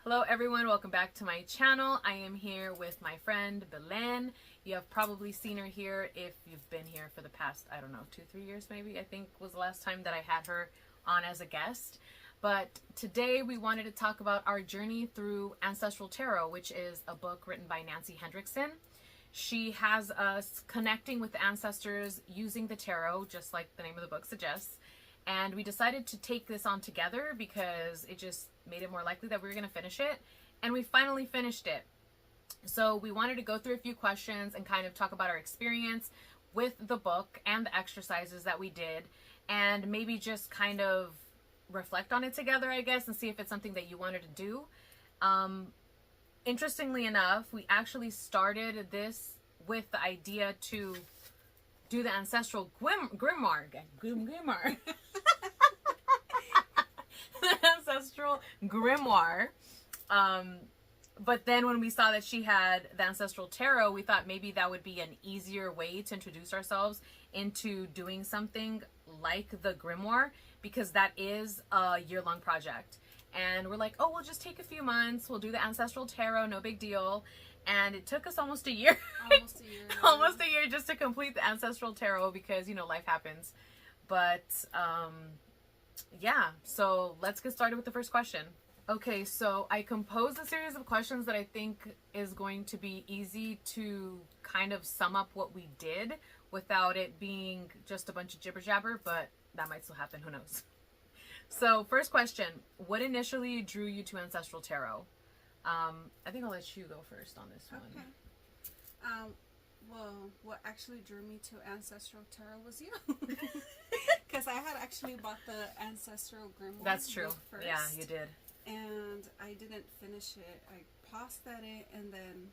Hello everyone, welcome back to my channel. I am here with my friend Belen. You have probably seen her here if you've been here for the past, I don't know, 2-3 years maybe, I think was the last time that I had her on as a guest. But today we wanted to talk about our journey through Ancestral Tarot, which is a book written by Nancy Hendrickson. She has us connecting with the ancestors using the tarot, just like the name of the book suggests. And we decided to take this on together because it just made it more likely that we were going to finish it. And we finally finished it. So we wanted to go through a few questions and kind of talk about our experience with the book and the exercises that we did. And maybe just kind of reflect on it together, I guess, and see if it's something that you wanted to do. Interestingly enough, we actually started this with the idea to do the Ancestral Grimoire. Grimoire. The Ancestral Grimoire. But then when we saw that she had the Ancestral Tarot, we thought maybe that would be an easier way to introduce ourselves into doing something like the Grimoire, because that is a year-long project. And we're like, oh, we'll just take a few months. We'll do the Ancestral Tarot, no big deal. And it took us almost a year. Almost a year. Almost a year just to complete the Ancestral Tarot because, you know, life happens. But, yeah. So let's get started with the first question. Okay, so I composed a series of questions that I think is going to be easy to kind of sum up what we did without it being just a bunch of jibber jabber, but that might still happen, who knows. So first question, what initially drew you to Ancestral Tarot? I think I'll let you go first on this one. Okay. Well, what actually drew me to Ancestral Tarot was you. Because I had actually bought the Ancestral Grimoire. That's true. First, yeah, you did. And I didn't finish it. I paused at it, and then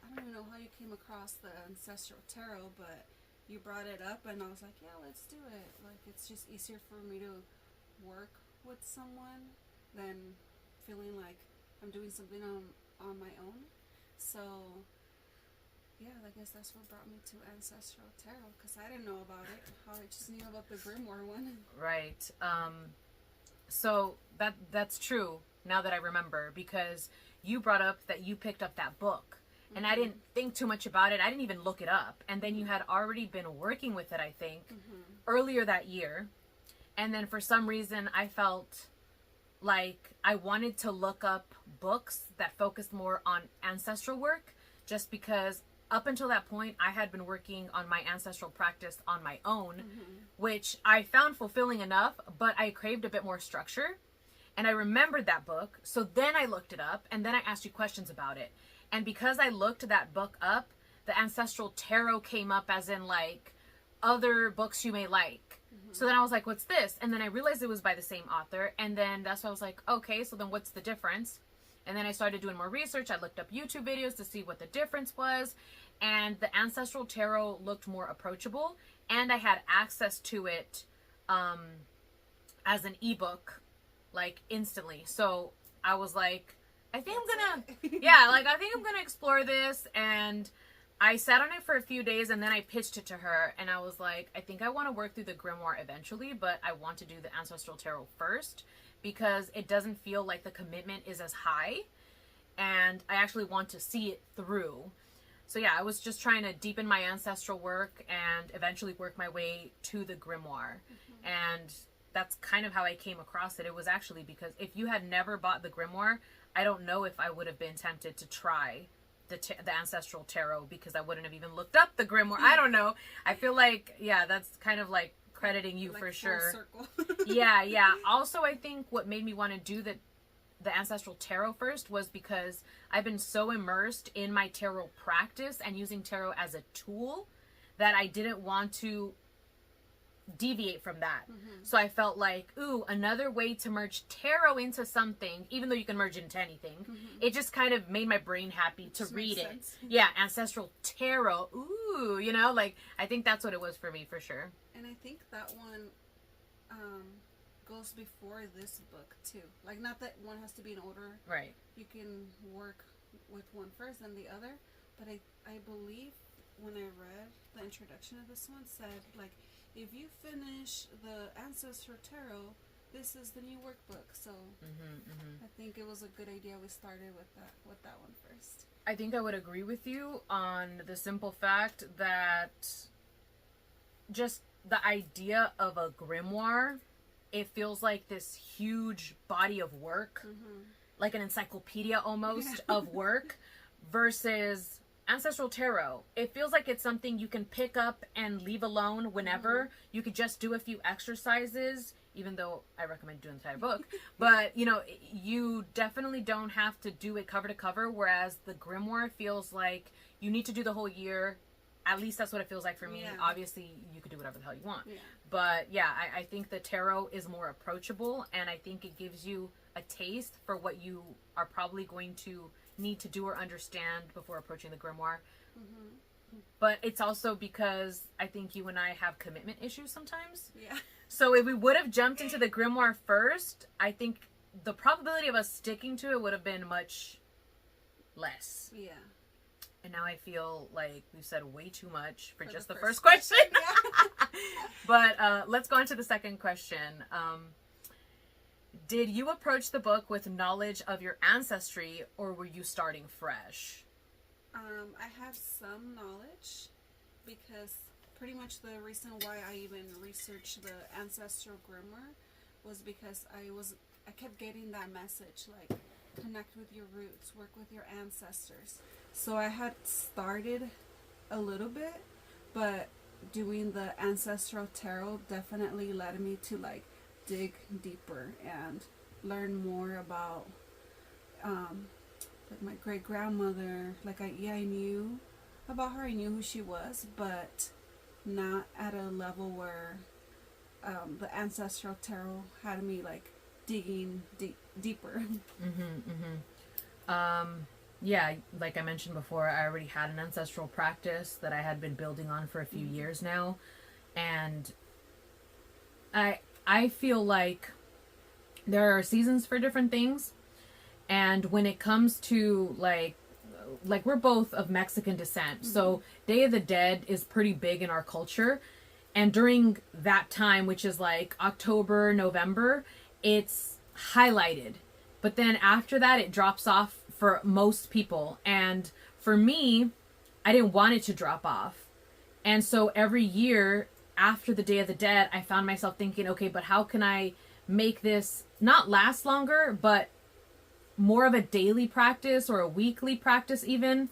I don't even know how you came across the Ancestral Tarot, but you brought it up, and I was like, yeah, let's do it. Like, it's just easier for me to work with someone than feeling like I'm doing something on my own. So yeah, I guess that's what brought me to Ancestral Tarot, because I didn't know about it. I just knew about the Grimoire one. Right. So that's true now that I remember, because you brought up that you picked up that book. And I didn't think too much about it. I didn't even look it up. And then you had already been working with it, I think, earlier that year. And then for some reason, I felt like I wanted to look up books that focused more on ancestral work, just because up until that point, I had been working on my ancestral practice on my own, which I found fulfilling enough, but I craved a bit more structure. And I remembered that book. So then I looked it up, and then I asked you questions about it. And because I looked that book up, the Ancestral Tarot came up as in like other books you may like. So then I was like, what's this? And then I realized it was by the same author. And then that's why I was like, okay, so then what's the difference? And then I started doing more research. I looked up YouTube videos to see what the difference was. And the Ancestral Tarot looked more approachable. And I had access to it as an ebook, like instantly. So I was like, I think I'm gonna explore this. And I sat on it for a few days, and then I pitched it to her, and I was like, I think I want to work through the Grimoire eventually, but I want to do the Ancestral Tarot first because it doesn't feel like the commitment is as high, and I actually want to see it through. So yeah, I was just trying to deepen my ancestral work and eventually work my way to the Grimoire. And that's kind of how I came across it. It was actually because if you had never bought the Grimoire, I don't know if I would have been tempted to try the Ancestral Tarot, because I wouldn't have even looked up the Grimoire. I don't know. I feel like, yeah, that's kind of like crediting you like for sure. Circle. Yeah. Also, I think what made me want to do the Ancestral Tarot first was because I've been so immersed in my tarot practice and using tarot as a tool that I didn't want to deviate from that. So I felt like, ooh, another way to merge tarot into something, even though you can merge into anything, it just kind of made my brain happy to read it. Yeah, Ancestral Tarot. Ooh, you know, like I think that's what it was for me for sure. And I think that one goes before this book too. Like, not that one has to be in order. Right. You can work with one first and the other, but I believe when I read the introduction of this one said, like, if you finish the Ancestral Tarot, this is the new workbook. So I think it was a good idea we started with that one first. I think I would agree with you on the simple fact that just the idea of a grimoire, it feels like this huge body of work, like an encyclopedia almost of work, versus Ancestral Tarot. It feels like it's something you can pick up and leave alone whenever. You could just do a few exercises, even though I recommend doing the entire book. But, you know, you definitely don't have to do it cover to cover, whereas the grimoire feels like you need to do the whole year. At least that's what it feels like for me. Yeah. Obviously, you could do whatever the hell you want. Yeah. But, yeah, I think the tarot is more approachable, and I think it gives you a taste for what you are probably going to need to do or understand before approaching the grimoire. But it's also because I think you and I have commitment issues sometimes. Yeah. So if we would have jumped into the grimoire first, I think the probability of us sticking to it would have been much less. Yeah. And now I feel like we've said way too much for just the first first question. Yeah. But let's go on to the second question. Did you approach the book with knowledge of your ancestry, or were you starting fresh? I have some knowledge, because pretty much the reason why I even researched the ancestral grimoire was because I kept getting that message, like, connect with your roots, work with your ancestors. So I had started a little bit, but doing the Ancestral Tarot definitely led me to, like, dig deeper and learn more about like my great grandmother. Like I knew about her, I knew who she was, but not at a level where the Ancestral Tarot had me like digging deeper. Yeah, like I mentioned before, I already had an ancestral practice that I had been building on for a few years now, and I feel like there are seasons for different things, and when it comes to like we're both of Mexican descent, so Day of the Dead is pretty big in our culture, and during that time, which is like October, November, it's highlighted, but then after that it drops off for most people, and for me, I didn't want it to drop off, and so every year after the Day of the Dead, I found myself thinking, okay, but how can I make this not last longer, but more of a daily practice or a weekly practice even?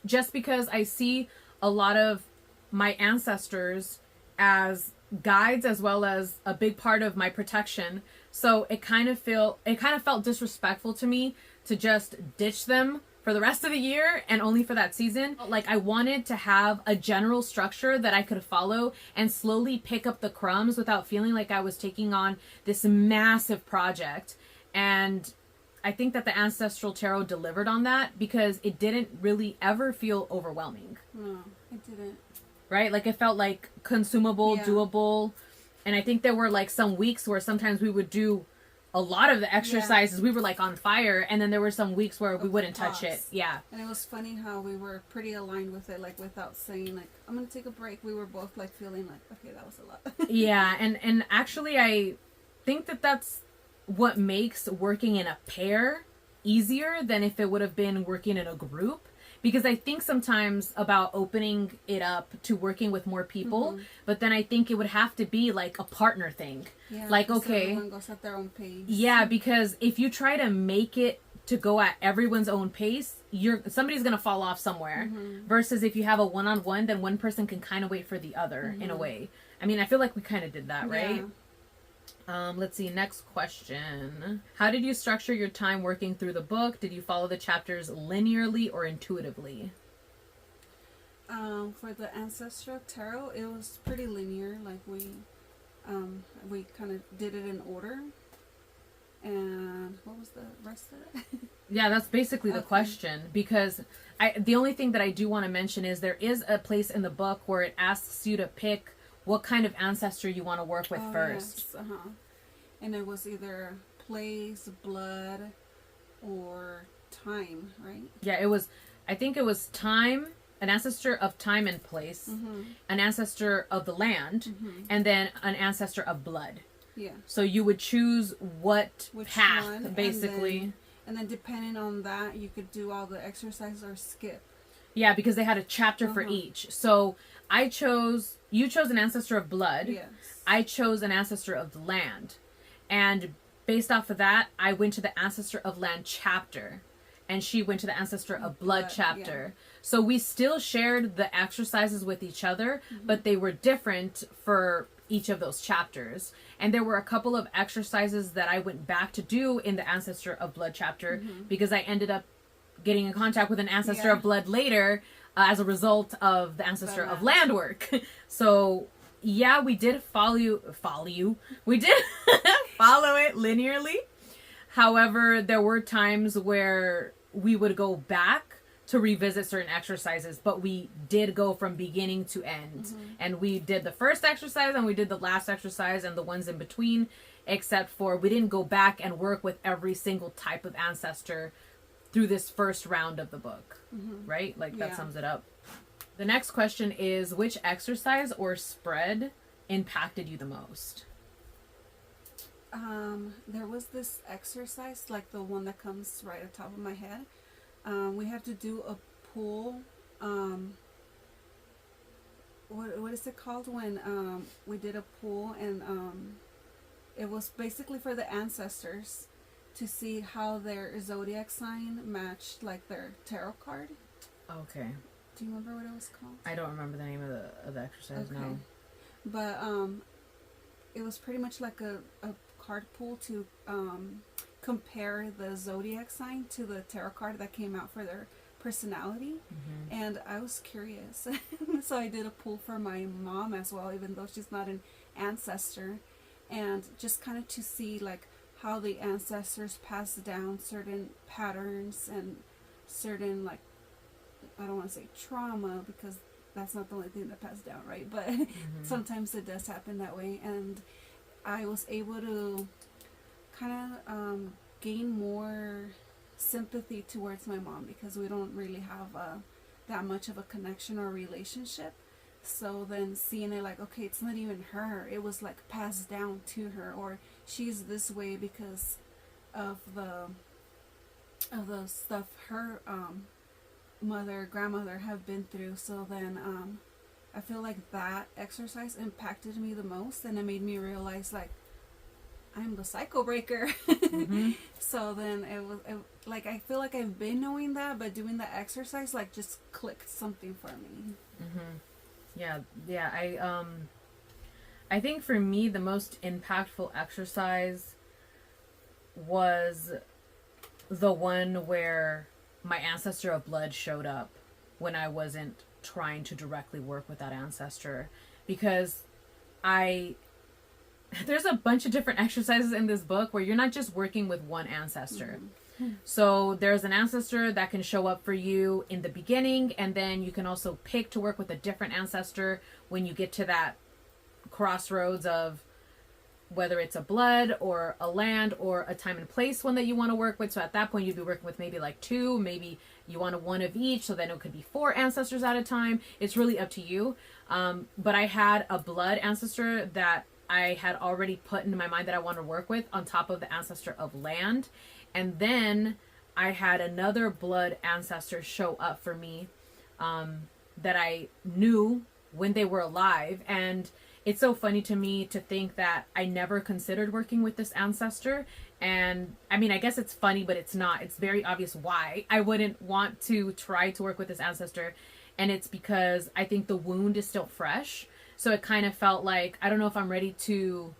Just because I see a lot of my ancestors as guides as well as a big part of my protection. So it kind of felt disrespectful to me to just ditch them for the rest of the year and only for that season. Like, I wanted to have a general structure that I could follow and slowly pick up the crumbs without feeling like I was taking on this massive project. And I think that the Ancestral Tarot delivered on that, because it didn't really ever feel overwhelming. No, it didn't. Right? Like, it felt like consumable, doable. And I think there were like some weeks where sometimes we would do a lot of the exercises. We were like on fire, and then there were some weeks where we wouldn't touch it. Yeah. And it was funny how we were pretty aligned with it, like without saying like, I'm gonna take a break. We were both like feeling like, okay, that was a lot. Yeah, and actually I think that that's what makes working in a pair easier than if it would have been working in a group. Because I think sometimes about opening it up to working with more people, but then I think it would have to be like a partner thing. Yeah, like, okay, everyone goes at their own pace. Yeah, because if you try to make it to go at everyone's own pace, somebody's gonna fall off somewhere. Versus if you have a one-on-one, then one person can kind of wait for the other in a way. I mean, I feel like we kind of did that, right? Yeah. Let's see, next question. How did you structure your time working through the book? Did you follow the chapters linearly or intuitively? For the Ancestral Tarot, it was pretty linear. Like we kind of did it in order. And what was the rest of it? Yeah, that's basically the question, because the only thing that I do want to mention is there is a place in the book where it asks you to pick what kind of ancestor you want to work with first. Yes. And it was either place, blood, or time, right? Yeah, I think it was time, an ancestor of time and place, an ancestor of the land, and then an ancestor of blood. Yeah. So you would choose which path, one, basically. And then depending on that, you could do all the exercises or skip. Yeah, because they had a chapter for each. So you chose an ancestor of blood. Yes. I chose an ancestor of land. And based off of that, I went to the ancestor of land chapter. And she went to the ancestor of blood chapter. Yeah. So we still shared the exercises with each other, but they were different for each of those chapters. And there were a couple of exercises that I went back to do in the ancestor of blood chapter because I ended up getting in contact with an ancestor of blood later as a result of the ancestor of land work. So yeah, we did follow you. We did follow it linearly. However, there were times where we would go back to revisit certain exercises, but we did go from beginning to end. And we did the first exercise and we did the last exercise and the ones in between, except for we didn't go back and work with every single type of ancestor through this first round of the book, right? Like that sums it up. The next question is, which exercise or spread impacted you the most? There was this exercise, like the one that comes right at the top of my head. We had to do a pull. What is it called when we did a pull, and it was basically for the ancestors to see how their zodiac sign matched like their tarot card. Okay. Do you remember what it was called? I don't remember the name of the exercise now. But it was pretty much like a card pull to compare the zodiac sign to the tarot card that came out for their personality. And I was curious. So I did a pull for my mom as well, even though she's not an ancestor, and just kind of to see like how the ancestors passed down certain patterns and certain, like, I don't want to say trauma because that's not the only thing that passed down, right? But sometimes it does happen that way. And I was able to kind of gain more sympathy towards my mom because we don't really have that much of a connection or relationship. So then seeing it like, okay, it's not even her, it was like passed down to her, or she's this way because of the stuff her mother, grandmother have been through. So then I feel like that exercise impacted me the most, and it made me realize like I'm the cycle breaker. So then like I feel like I've been knowing that, but doing the exercise like just clicked something for me. Yeah. I think for me the most impactful exercise was the one where my ancestor of blood showed up when I wasn't trying to directly work with that ancestor, because there's a bunch of different exercises in this book where you're not just working with one ancestor. So there's an ancestor that can show up for you in the beginning, and then you can also pick to work with a different ancestor when you get to that crossroads of whether it's a blood or a land or a time and place one that you want to work with. So at that point you'd be working with maybe like two, maybe you want one of each, so then it could be 4 ancestors at a time. It's really up to you. But I had a blood ancestor that I had already put into my mind that I want to work with on top of the ancestor of land. And then I had another blood ancestor show up for me that I knew when they were alive. And it's so funny to me to think that I never considered working with this ancestor. And I mean, I guess it's funny, but it's not. It's very obvious why I wouldn't want to try to work with this ancestor. And it's because I think the wound is still fresh. So it kind of felt like, I don't know if I'm ready to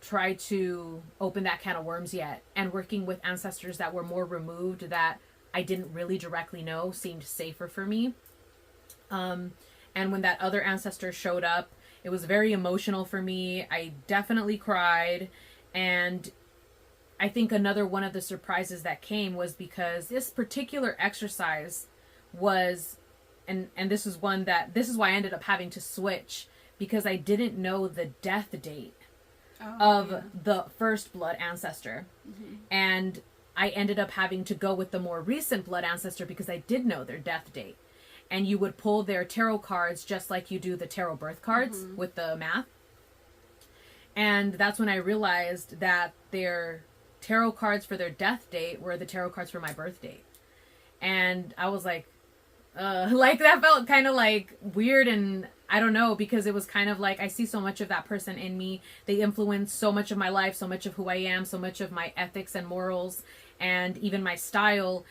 try to open that can of worms yet. And working with ancestors that were more removed, that I didn't really directly know, seemed safer for me. And when that other ancestor showed up, it was very emotional for me. I definitely cried. And I think another one of the surprises that came was because this particular exercise was, and this is why I ended up having to switch, because I didn't know the death date of the first blood ancestor. And I ended up having to go with the more recent blood ancestor because I did know their death date. And you would pull their tarot cards just like you do the tarot birth cards with the math. And that's when I realized that their tarot cards for their death date were the tarot cards for my birth date. And I was like, like that felt kind of like weird, and I don't know, because it was kind of like I see so much of that person in me. They influence so much of my life, so much of who I am, so much of my ethics and morals, and even my style.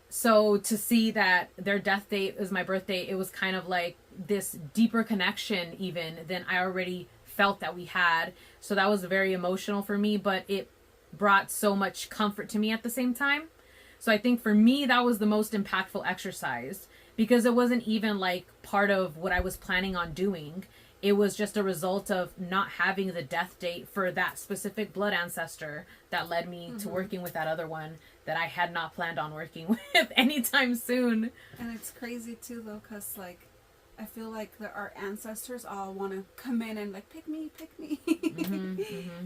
So to see that their death date is my birthday, it was kind of like this deeper connection even than I already felt that we had. So that was very emotional for me, but it brought so much comfort to me at the same time. So I think for me, that was the most impactful exercise, because it wasn't even like part of what I was planning on doing. It was just a result of not having the death date for that specific blood ancestor that led me to working with that other one that I had not planned on working with anytime soon. And it's crazy too, though, because like I feel like our ancestors all want to come in and like pick me.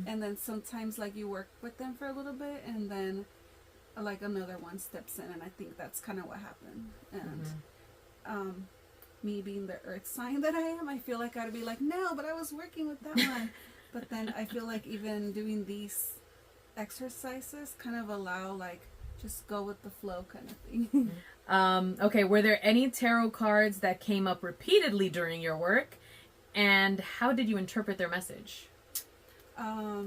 And then sometimes like you work with them for a little bit, and then like another one steps in, and I think that's kind of what happened. And me being the earth sign that I am, I feel like I'd be like, no, but I was working with that one. But then I feel like even doing these exercises kind of allow like just go with the flow kind of thing. Okay, were there any tarot cards that came up repeatedly during your work, and how did you interpret their message? I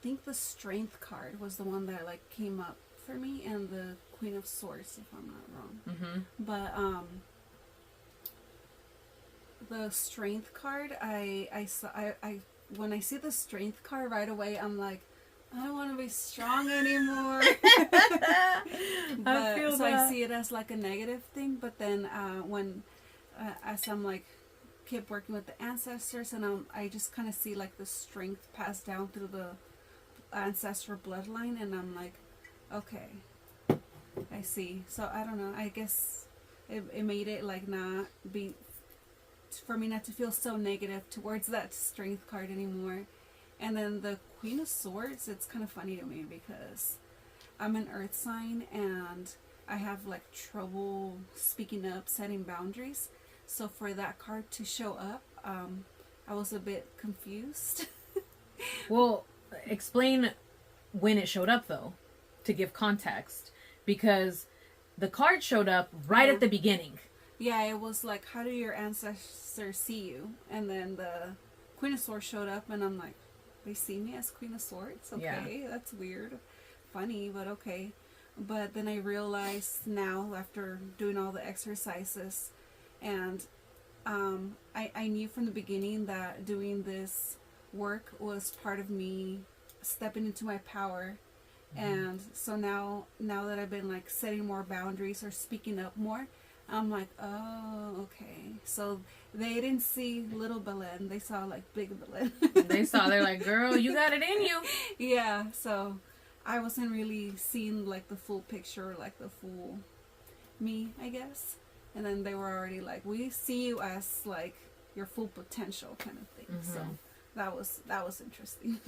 think the Strength card was the one that like came up for me, and the Queen of Swords, if I'm not wrong. But the Strength card, I saw, I when I see the Strength card right away, I'm like, I don't want to be strong anymore. I feel that. I see it as like a negative thing. But then when as I'm like keep working with the ancestors, and I just kind of see like the strength passed down through the ancestral bloodline, and I'm like, okay, I see. So I don't know, I guess it made it like not be, for me not to feel so negative towards that strength card anymore. And then the Queen of Swords, it's kind of funny to me because I'm an earth sign and I have like trouble speaking up, setting boundaries. So for that card to show up, I was a bit confused. Well, explain when it showed up though, to give context, because the card showed up right at the beginning. Yeah, it was like, how do your ancestors see you? And then the Queen of Swords showed up, and I'm like, they see me as Queen of Swords? Okay, yeah. That's weird. Funny, but okay. But then I realized now, after doing all the exercises, and I knew from the beginning that doing this work was part of me stepping into my power. And so now that I've been like setting more boundaries or speaking up more, I'm like, oh, okay. So they didn't see little Belen, they saw like big Belen. They're like, girl, you got it in you. Yeah, so I wasn't really seeing like the full picture, like the full me, I guess. And then they were already like, we see you as like your full potential kind of thing. So that was interesting.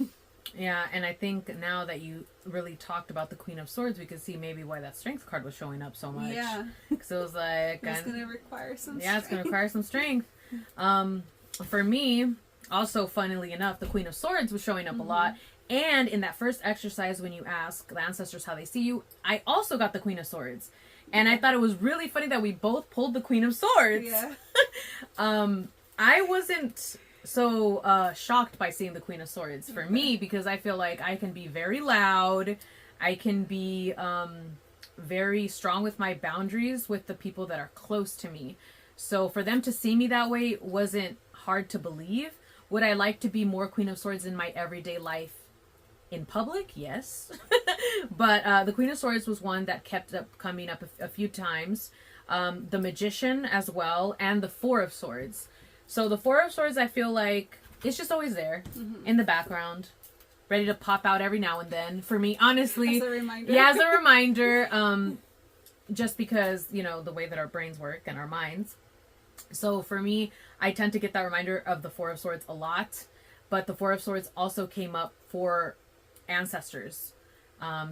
Yeah, and I think now that you really talked about the Queen of Swords, we could see maybe why that strength card was showing up so much. Yeah. Because it was like... it's going to require some strength. Yeah, it's going to require some strength. For me, also, funnily enough, the Queen of Swords was showing up a lot. And in that first exercise, when you ask the ancestors how they see you, I also got the Queen of Swords. And I thought it was really funny that we both pulled the Queen of Swords. Yeah. I wasn't so shocked by seeing the Queen of Swords for me, because I feel like I can be very loud. I can be very strong with my boundaries with the people that are close to me. So for them to see me that way wasn't hard to believe. Would I like to be more Queen of Swords in my everyday life? In public, yes. But the Queen of Swords was one that kept up coming up a few times. The Magician as well, and the Four of Swords. So the Four of Swords, I feel like it's just always there in the background, ready to pop out every now and then. For me, honestly, as a reminder. Yeah, as a reminder. Just because, you know, the way that our brains work and our minds. So for me, I tend to get that reminder of the Four of Swords a lot. But the Four of Swords also came up for ancestors.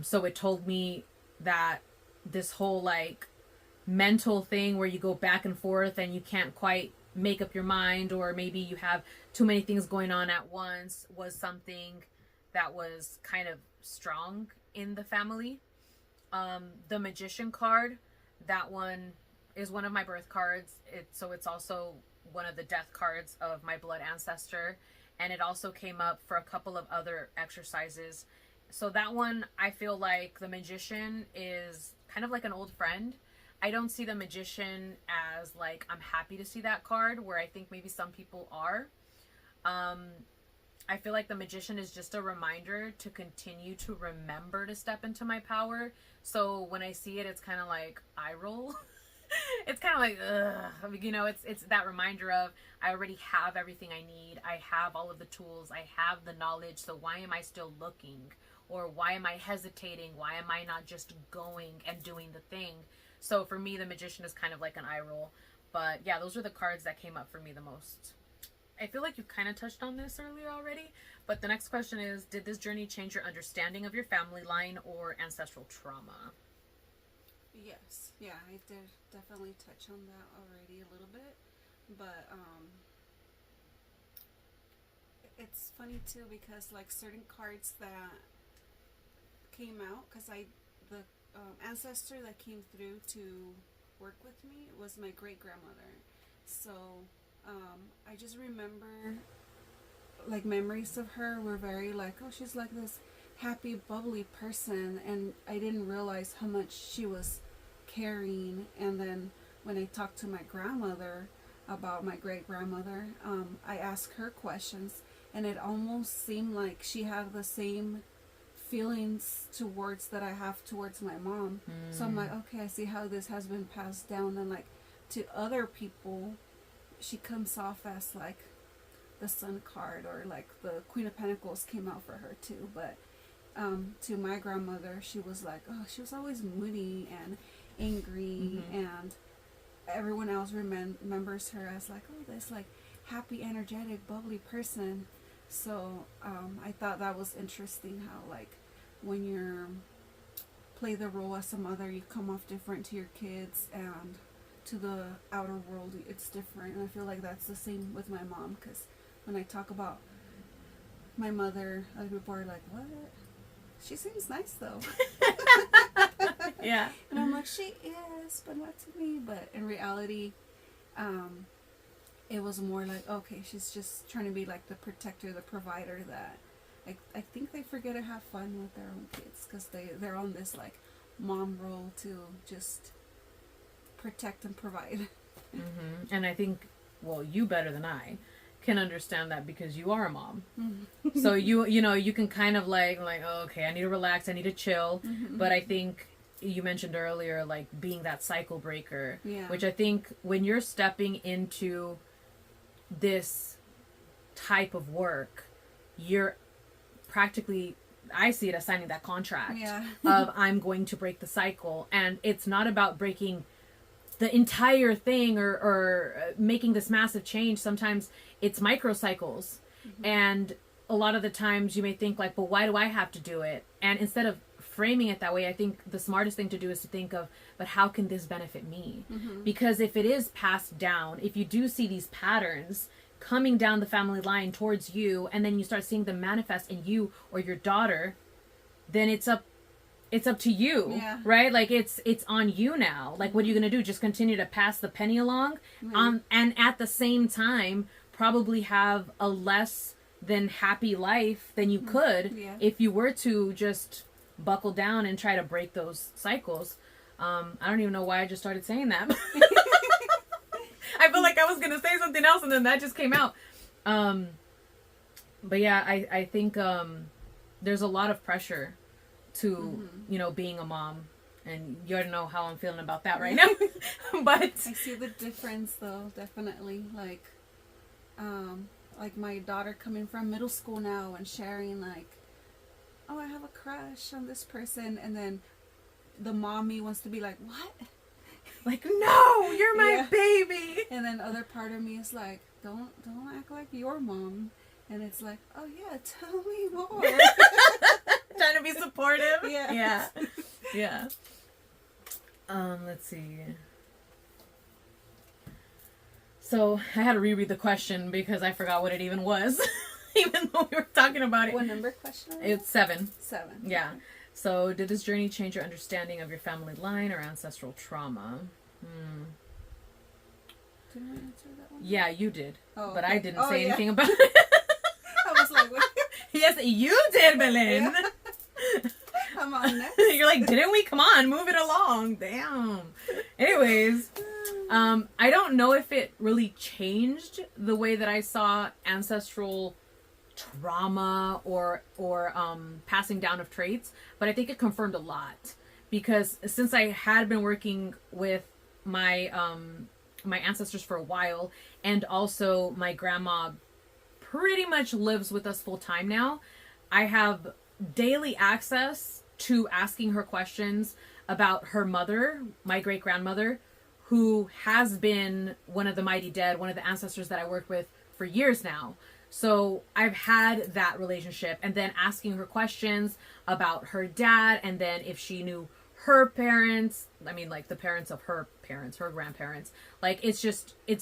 So it told me that this whole like mental thing where you go back and forth and you can't quite make up your mind, or maybe you have too many things going on at once, was something that was kind of strong in the family. The Magician card, that one is one of my birth cards. So it's also one of the death cards of my blood ancestor. And it also came up for a couple of other exercises. So that one, I feel like the Magician is kind of like an old friend. I don't see the Magician as like, I'm happy to see that card, where I think maybe some people are. I feel like the Magician is just a reminder to continue to remember to step into my power. So when I see it, it's kind of like eye roll. It's kind of like, ugh. You know, it's that reminder of, I already have everything I need. I have all of the tools. I have the knowledge. So why am I still looking? Or why am I hesitating? Why am I not just going and doing the thing? So for me, the Magician is kind of like an eye roll. But yeah, those are the cards that came up for me the most. I feel like you kind of touched on this earlier already, but the next question is, did this journey change your understanding of your family line or ancestral trauma? Yes. Yeah, I did definitely touch on that already a little bit. But it's funny too, because like certain cards that came out, because the ancestor that came through to work with me was my great grandmother. So I just remember like memories of her were very like, oh, she's like this happy, bubbly person, and I didn't realize how much she was carrying. And then when I talked to my grandmother about my great grandmother, I asked her questions, and it almost seemed like she had the same feelings towards that I have towards my mom. So I'm like, okay, I see how this has been passed down. And like to other people, she comes off as like the Sun card, or like the Queen of Pentacles came out for her too. But to my grandmother, she was like, oh, she was always moody and angry, and everyone else remembers her as like, oh, this like happy, energetic, bubbly person. So I thought that was interesting how like when you're play the role as a mother, you come off different to your kids, and to the outer world it's different. And I feel like that's the same with my mom, because when I talk about my mother, other people are like, what? She seems nice though. Yeah. And I'm like, she is, but not to me. But in reality, it was more like, okay, she's just trying to be like the protector, the provider, that I think they forget to have fun with their own kids, because they're on this like mom role to just protect and provide. And I think, well, you better than I can understand that, because you are a mom. So you know, you can kind of like, oh, okay, I need to relax, I need to chill. But I think you mentioned earlier, like being that cycle breaker, which I think when you're stepping into this type of work, you're practically, I see it as signing that contract of, I'm going to break the cycle. And it's not about breaking the entire thing or making this massive change. Sometimes it's microcycles. And a lot of the times you may think like, but why do I have to do it? And instead of framing it that way, I think the smartest thing to do is to think of, but how can this benefit me? Because if it is passed down, if you do see these patterns coming down the family line towards you, and then you start seeing them manifest in you or your daughter, then it's up to you, right? Like it's on you now. Like, what are you going to do? Just continue to pass the penny along? And at the same time, probably have a less than happy life than you could if you were to just buckle down and try to break those cycles. I don't even know why I just started saying that. I feel like I was going to say something else, and then that just came out. But yeah, I think there's a lot of pressure to, you know, being a mom. And you already know how I'm feeling about that right now. But I see the difference though, definitely. Like my daughter coming from middle school now and sharing like, oh, I have a crush on this person, and then the mommy wants to be like, what? Like, no, you're my baby. And then other part of me is like, don't act like your mom. And it's like, oh yeah, tell me more. Trying to be supportive. Yeah. Let's see. So I had to reread the question because I forgot what it even was, even though we were talking about it. What number question? It's 7. 7. Yeah. So, did this journey change your understanding of your family line or ancestral trauma? Did I answer that one? Yeah, you did. Oh, but okay. I didn't say anything yeah. about it. I was like, what? Yes, you did, Belen. Yeah. I'm on next. You're like, didn't we? Come on, move it along. Damn. Anyways, I don't know if it really changed the way that I saw ancestral trauma or passing down of traits, but I think it confirmed a lot, because since I had been working with my my ancestors for a while, and also my grandma pretty much lives with us full time now, I have daily access to asking her questions about her mother, my great grandmother, who has been one of the mighty dead, one of the ancestors that I worked with for years now. So I've had that relationship, and then asking her questions about her dad, and then if she knew her parents, I mean, like the parents of her parents, her grandparents, like it's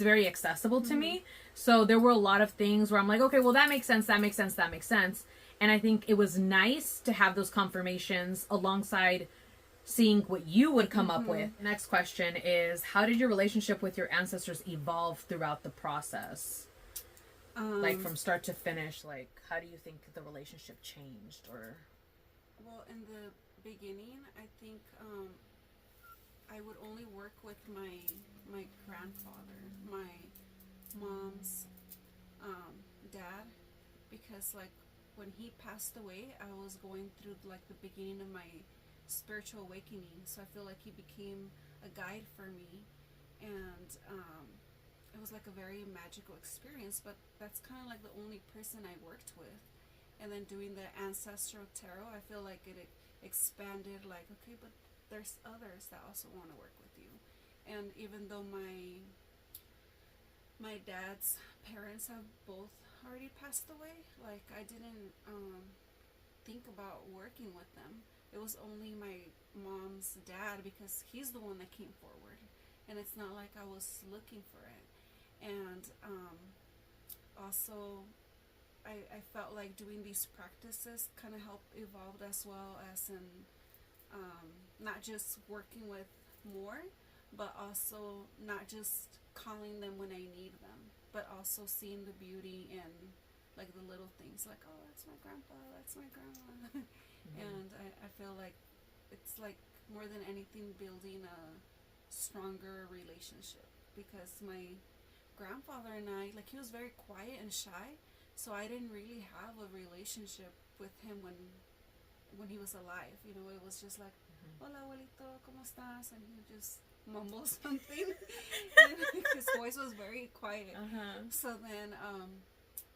very accessible to me. So there were a lot of things where I'm like, okay, well, that makes sense, that makes sense, that makes sense. And I think it was nice to have those confirmations alongside seeing what you would come up with. Next question is, how did your relationship with your ancestors evolve throughout the process? Like from start to finish, like how do you think the relationship changed? Or well, in the beginning, I think I would only work with my grandfather, my mom's dad, because like when he passed away, I was going through like the beginning of my spiritual awakening, so I feel like he became a guide for me, and it was like a very magical experience. But that's kind of like the only person I worked with. And then doing the Ancestral Tarot, I feel like it expanded, like, okay, but there's others that also want to work with you. And even though my dad's parents have both already passed away, like I didn't think about working with them. It was only my mom's dad, because he's the one that came forward, and it's not like I was looking for it. And also I felt like doing these practices kind of helped evolve, as well as in not just working with more, but also not just calling them when I need them, but also seeing the beauty in like the little things, like, oh, that's my grandpa, that's my grandma. And I feel like it's like more than anything building a stronger relationship, because my grandfather and I, like, he was very quiet and shy, so I didn't really have a relationship with him when he was alive. You know, it was just like, hola abuelito, ¿cómo estás? And he would just mumble something. And his voice was very quiet. So then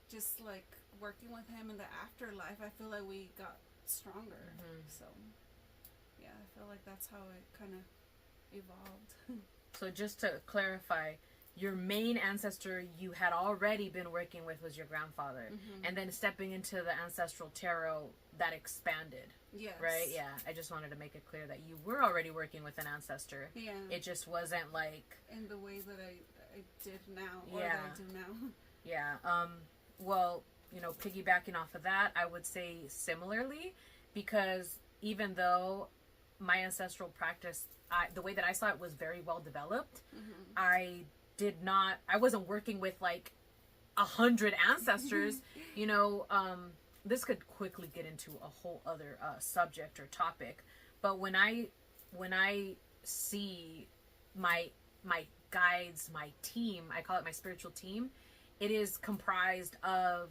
just like working with him in the afterlife, I feel like we got stronger. So yeah, I feel like that's how it kind of evolved. So just to clarify, your main ancestor you had already been working with was your grandfather, and then stepping into the Ancestral Tarot, that expanded. Yes. Right? Yeah. I just wanted to make it clear that you were already working with an ancestor. Yeah. It just wasn't like in the way that I did now, or yeah. that I do now. Yeah. Well, you know, piggybacking off of that, I would say similarly, because even though my ancestral practice, the way that I saw it was very well developed, I wasn't working with like 100 ancestors. You know, this could quickly get into a whole other subject or topic, but when I see my guides, my team, I call it my spiritual team, it is comprised of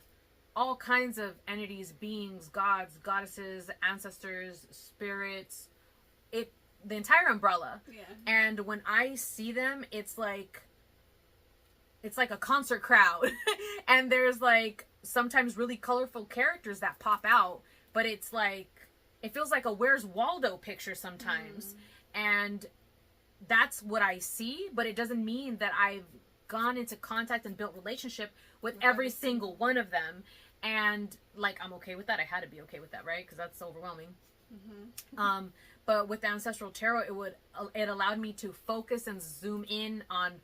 all kinds of entities, beings, gods, goddesses, ancestors, spirits, the entire umbrella. Yeah. And when I see them, it's like a concert crowd. And there's like sometimes really colorful characters that pop out, but it's like, it feels like a Where's Waldo picture sometimes. And that's what I see, but it doesn't mean that I've gone into contact and built relationship with every single one of them. And like, I'm okay with that. I had to be okay with that, right? Because that's overwhelming. But with the Ancestral Tarot, it allowed me to focus and zoom in on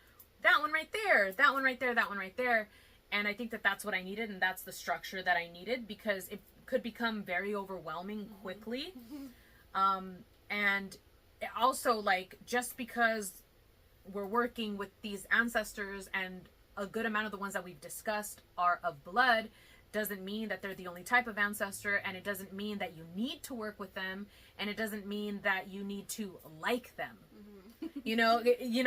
that one right there, that one right there, that one right there. And I think that that's what I needed, and that's the structure that I needed, because it could become very overwhelming quickly. And also, like, just because we're working with these ancestors and a good amount of the ones that we've discussed are of blood, doesn't mean that they're the only type of ancestor, and it doesn't mean that you need to work with them, and it doesn't mean that you need to like them. You know,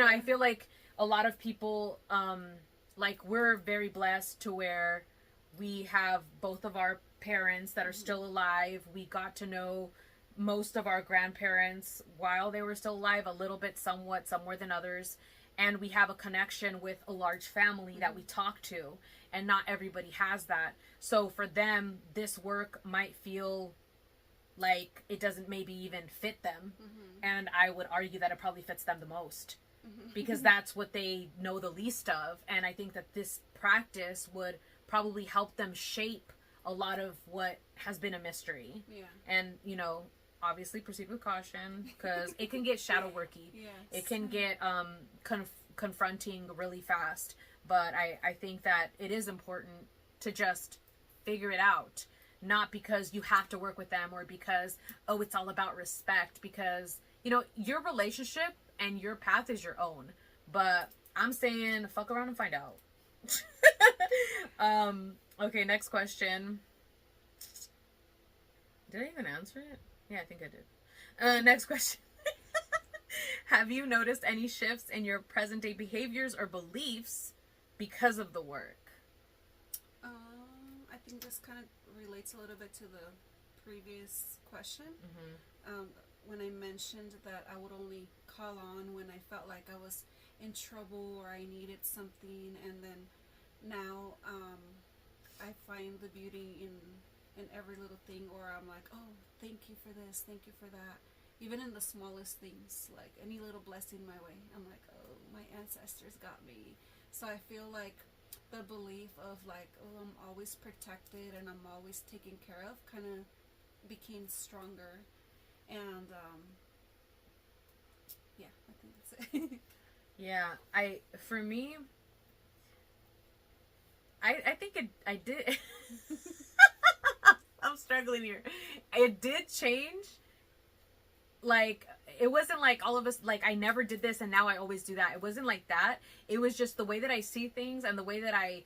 I feel like a lot of people, like, we're very blessed to where we have both of our parents that are still alive. We got to know most of our grandparents while they were still alive, a little bit, somewhat, some more than others. And we have a connection with a large family that we talk to, and not everybody has that. So for them, this work might feel like it doesn't maybe even fit them. And I would argue that it probably fits them the most, because that's what they know the least of. And I think that this practice would probably help them shape a lot of what has been a mystery. Yeah. And, you know, obviously proceed with caution, because it can get shadow worky. Yes. It can get confronting really fast. But I think that it is important to just figure it out. Not because you have to work with them, or because, oh, it's all about respect. Because, you know, your relationship and your path is your own. But I'm saying, fuck around and find out. Okay, next question. Did I even answer it? Yeah, I think I did. Next question. Have you noticed any shifts in your present day behaviors or beliefs because of the work? I think this kind of relates a little bit to the previous question. When I mentioned that I would only call on when I felt like I was in trouble or I needed something, and then now I find the beauty in every little thing, or I'm like, oh, thank you for this, thank you for that. Even in the smallest things, like any little blessing my way, I'm like, oh, my ancestors got me. So I feel like the belief of like, oh, I'm always protected and I'm always taken care of kind of became stronger. And yeah, I think that's it. Yeah, for me, I think I did. I'm struggling here. It did change. Like, it wasn't like all of us, like, I never did this and now I always do that. It wasn't like that. It was just the way that I see things and the way that I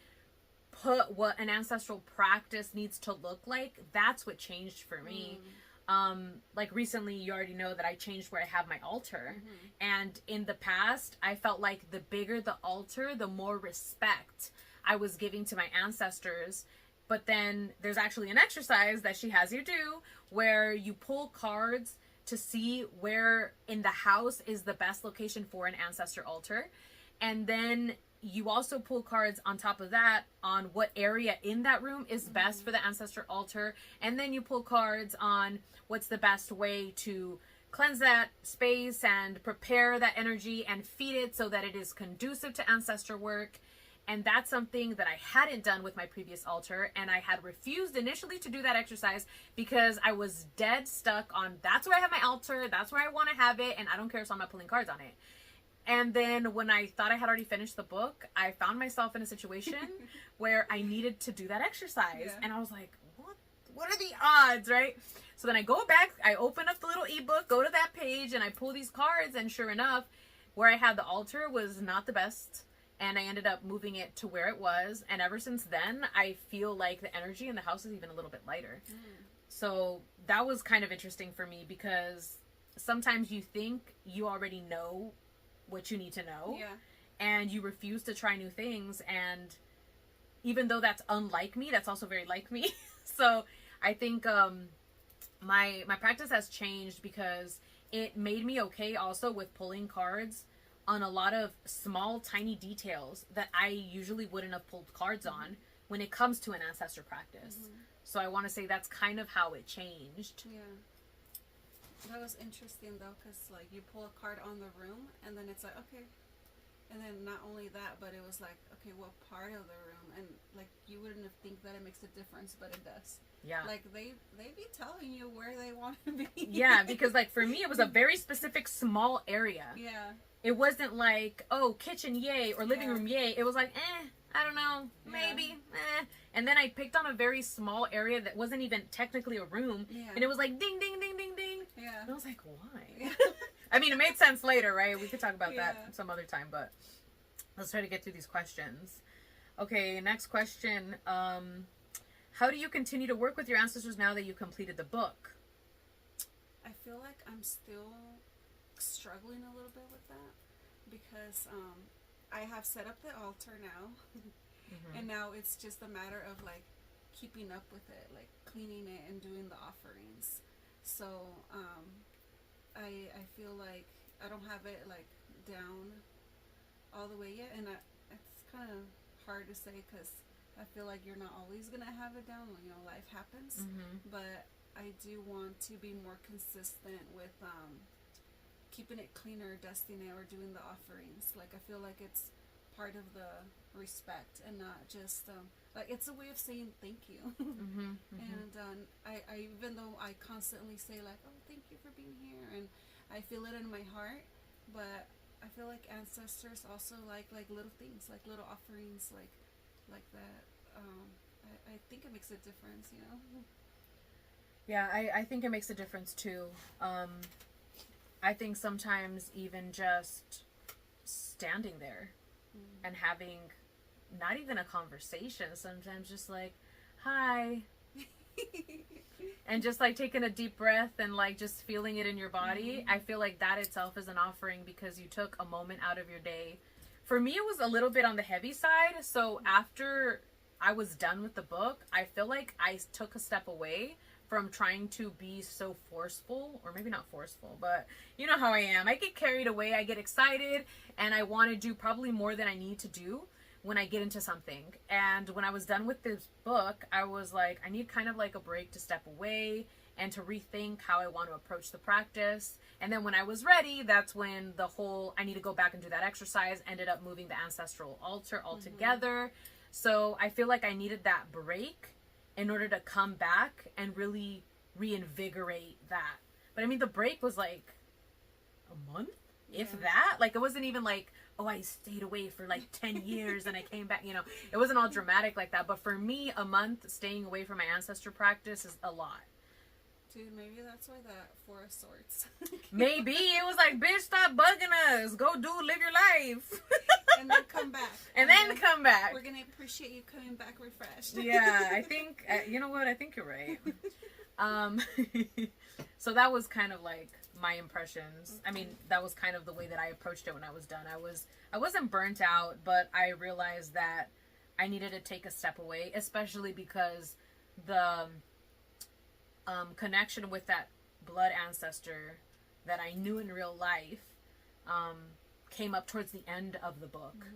put what an ancestral practice needs to look like. That's what changed for me. Like recently, you already know that I changed where I have my altar. And in the past, I felt like the bigger the altar, the more respect I was giving to my ancestors. But then there's actually an exercise that she has you do where you pull cards to see where in the house is the best location for an ancestor altar. And then you also pull cards on top of that on what area in that room is best for the ancestor altar. And then you pull cards on what's the best way to cleanse that space and prepare that energy and feed it so that it is conducive to ancestor work. And that's something that I hadn't done with my previous altar, and I had refused initially to do that exercise because I was dead stuck on, that's where I have my altar, that's where I want to have it, and I don't care, so I'm not pulling cards on it. And then when I thought I had already finished the book, I found myself in a situation where I needed to do that exercise. And I was like, what are the odds, right? So then I go back, I open up the little ebook, go to that page, and I pull these cards, and sure enough, where I had the altar was not the best. And I ended up moving it to where it was. And ever since then, I feel like the energy in the house is even a little bit lighter. So that was kind of interesting for me, because sometimes you think you already know what you need to know. And you refuse to try new things. And even though that's unlike me, that's also very like me. So I think my practice has changed because it made me okay also with pulling cards on a lot of small, tiny details that I usually wouldn't have pulled cards on when it comes to an ancestor practice. So I want to say that's kind of how it changed. That was interesting though, because like you pull a card on the room and then it's like, okay. And then not only that, but it was like, okay, what part of the room? And like, you wouldn't think that it makes a difference, but it does. Yeah. Like they be telling you where they want to be. Yeah, because like for me, it was a very specific small area. Yeah. It wasn't like, oh, kitchen, yay, or living room, yay. It was like, I don't know, maybe, And then I picked on a very small area that wasn't even technically a room. Yeah. And it was like, ding, ding, ding, ding, ding. Yeah. And I was like, why? Yeah. I mean, it made sense later, right? We could talk about that some other time, but let's try to get through these questions. Okay, next question. How do you continue to work with your ancestors now that you completed the book? I feel like I'm still struggling a little bit with that because I have set up the altar now. And now it's just a matter of like keeping up with it, like cleaning it and doing the offerings. So I feel like I don't have it like down all the way yet, and it's kind of hard to say because I feel like you're not always gonna have it down. You know, life happens. But I do want to be more consistent with keeping it cleaner, dusting it, or doing the offerings. Like I feel like it's part of the respect and not just like it's a way of saying thank you. And I even though I constantly say like, oh, thank you for being here, and I feel it in my heart, but I feel like ancestors also like little things, like little offerings, like that. I think it makes a difference, you know. Yeah, I think it makes a difference too. I think sometimes even just standing there and having not even a conversation, sometimes just like, hi. And just like taking a deep breath and like just feeling it in your body. I feel like that itself is an offering because you took a moment out of your day. For me, it was a little bit on the heavy side. So after I was done with the book, I feel like I took a step away from trying to be so forceful, or maybe not forceful, but you know how I am. I get carried away, I get excited, and I want to do probably more than I need to do when I get into something. And when I was done with this book, I was like, I need kind of like a break to step away and to rethink how I want to approach the practice. And then when I was ready, that's when the whole, I need to go back and do that exercise, ended up moving the ancestral altar altogether. So I feel like I needed that break in order to come back and really reinvigorate that. But I mean, the break was like a month, if that. Like, it wasn't even like, oh, I stayed away for like 10 years and I came back, you know. It wasn't all dramatic like that. But for me, a month staying away from my ancestor practice is a lot. Dude, maybe that's why that Four of Swords. Maybe. It was like, bitch, stop bugging us. Go live your life. And then come back. And then come back. We're going to appreciate you coming back refreshed. Yeah, I think, you know what? I think you're right. So that was kind of like my impressions. I mean, that was kind of the way that I approached it when I was done. I wasn't burnt out, but I realized that I needed to take a step away, especially because the connection with that blood ancestor that I knew in real life came up towards the end of the book.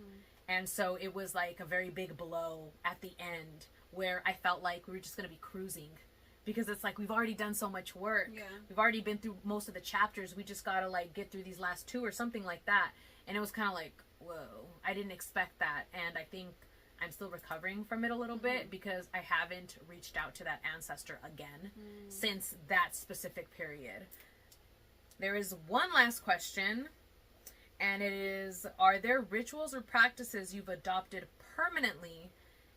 And so it was like a very big blow at the end where I felt like we were just going to be cruising, because it's like we've already done so much work. We've already been through most of the chapters. We just got to like get through these last two or something like that. And it was kind of like, whoa, I didn't expect that. And I think I'm still recovering from it a little bit because I haven't reached out to that ancestor again since that specific period. There is one last question, and it is, are there rituals or practices you've adopted permanently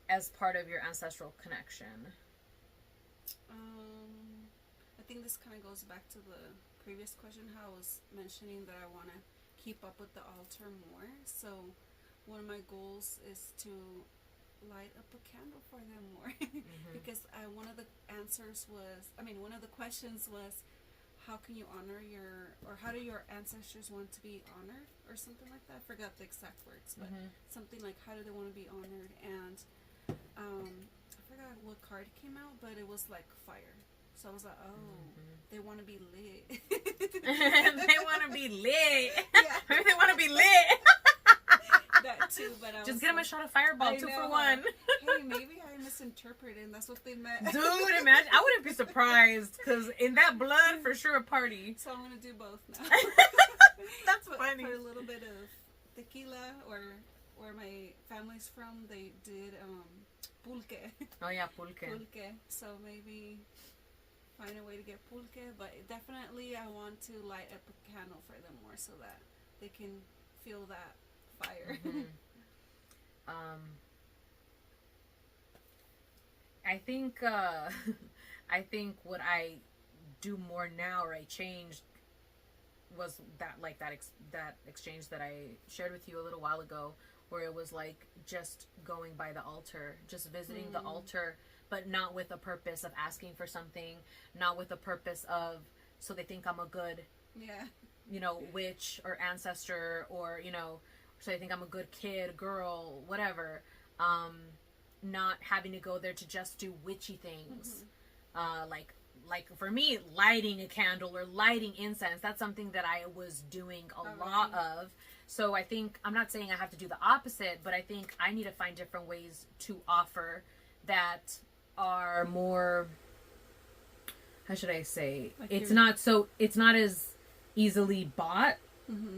as part of your ancestral connection? I think this kind of goes back to the previous question, how I was mentioning that I want to keep up with the altar more. So one of my goals is to light up a candle for them more. Because one of the questions was, how can you honor how do your ancestors want to be honored, or something like that. I forgot the exact words, but something like, how do they want to be honored? And I forgot what card came out, but it was like fire. So I was like, oh, they want to be lit. They want to be lit. Yeah. They want to be lit. That too, but I just was get them a shot of Fireball, 2 for 1. Hey, maybe I misinterpreted, and that's what they meant. Dude, imagine. I wouldn't be surprised, because in that blood, for sure, a party. So I'm gonna do both now. That's funny. For a little bit of tequila, or where my family's from, they did pulque. Oh yeah, pulque. Pulque. So maybe find a way to get pulque, but definitely I want to light up a candle for them more so that they can feel that fire. Mm-hmm. I think I think what I do more now, or I changed, was that that exchange that I shared with you a little while ago, where it was like just going by the altar, just visiting the altar, but not with a purpose of asking for something, not with a purpose of so they think I'm a good, witch or ancestor, or so they think I'm a good kid, girl, whatever. Not having to go there to just do witchy things. Like for me, lighting a candle or lighting incense, that's something that I was doing a lot of. So I think, I'm not saying I have to do the opposite, but I think I need to find different ways to offer that are more, how should I say, like it's not as easily bought,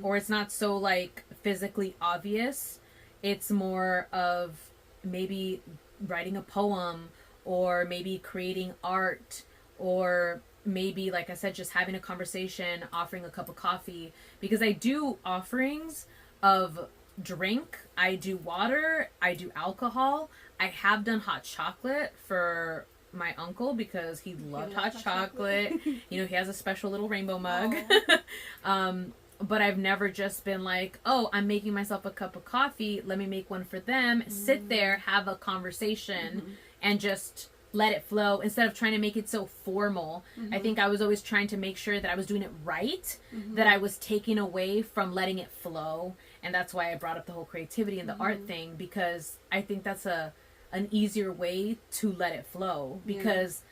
or it's not so like physically obvious. It's more of maybe writing a poem, or maybe creating art, or maybe, like I said, just having a conversation, offering a cup of coffee. Because I do offerings of drink, I do water, I do alcohol. I have done hot chocolate for my uncle because he loved hot chocolate. He has a special little rainbow mug. But I've never just been like, oh, I'm making myself a cup of coffee, let me make one for them, sit there, have a conversation, and just let it flow instead of trying to make it so formal. I think I was always trying to make sure that I was doing it right, that I was taking away from letting it flow. And that's why I brought up the whole creativity and the art thing, because I think that's an easier way to let it flow, because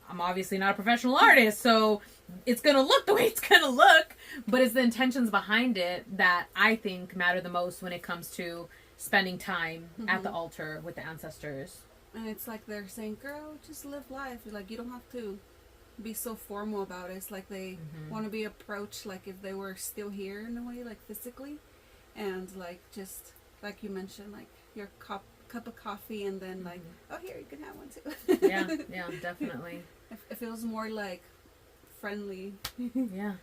I'm obviously not a professional artist, so it's going to look the way it's going to look, but it's the intentions behind it that I think matter the most when it comes to spending time at the altar with the ancestors. And it's like they're saying, girl, just live life. Like, you don't have to be so formal about it. It's like they want to be approached like if they were still here in a way, like physically. And like, just like you mentioned, like your cup of coffee, and then like, oh, here, you can have one too. yeah, definitely. It feels more like friendly. Yeah.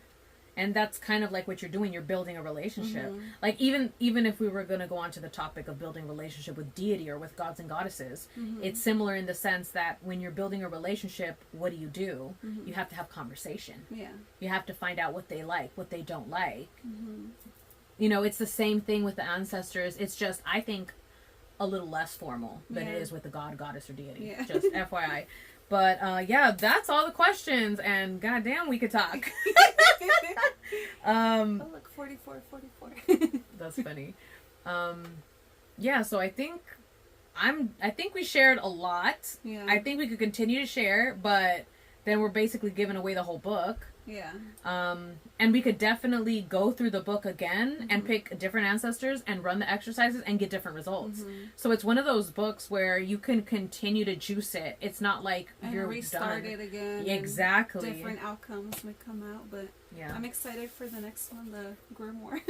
And that's kind of like what you're doing. You're building a relationship. Like, even if we were going to go on to the topic of building a relationship with deity or with gods and goddesses, it's similar in the sense that when you're building a relationship, what do? You have to have conversation. Yeah. You have to find out what they like, what they don't like. It's the same thing with the ancestors. It's just, I think, a little less formal than it is with the god, goddess, or deity. Yeah. Just FYI. But that's all the questions, and goddamn, we could talk. Oh, look, 44. That's funny. So I think we shared a lot. Yeah. I think we could continue to share, but then we're basically giving away the whole book. Yeah. And we could definitely go through the book again and pick different ancestors and run the exercises and get different results. So it's one of those books where you can continue to juice it. It's not like you're restart it again. Exactly. Different outcomes may come out, but I'm excited for the next one, the grimoire.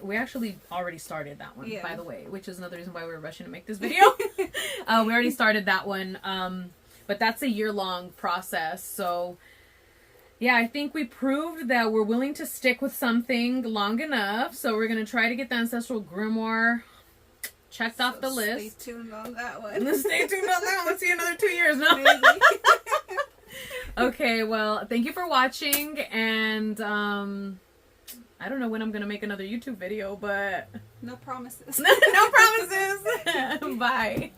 We actually already started that one, by the way, which is another reason why we're rushing to make this video. We already started that one, but that's a year-long process, so... Yeah, I think we proved that we're willing to stick with something long enough. So we're going to try to get the Ancestral Grimoire checked off the list. Stay tuned on that one. Stay tuned on that one. Let's see another 2 years now. Maybe. Okay, well, thank you for watching. And I don't know when I'm going to make another YouTube video, but... No promises. No promises. Bye.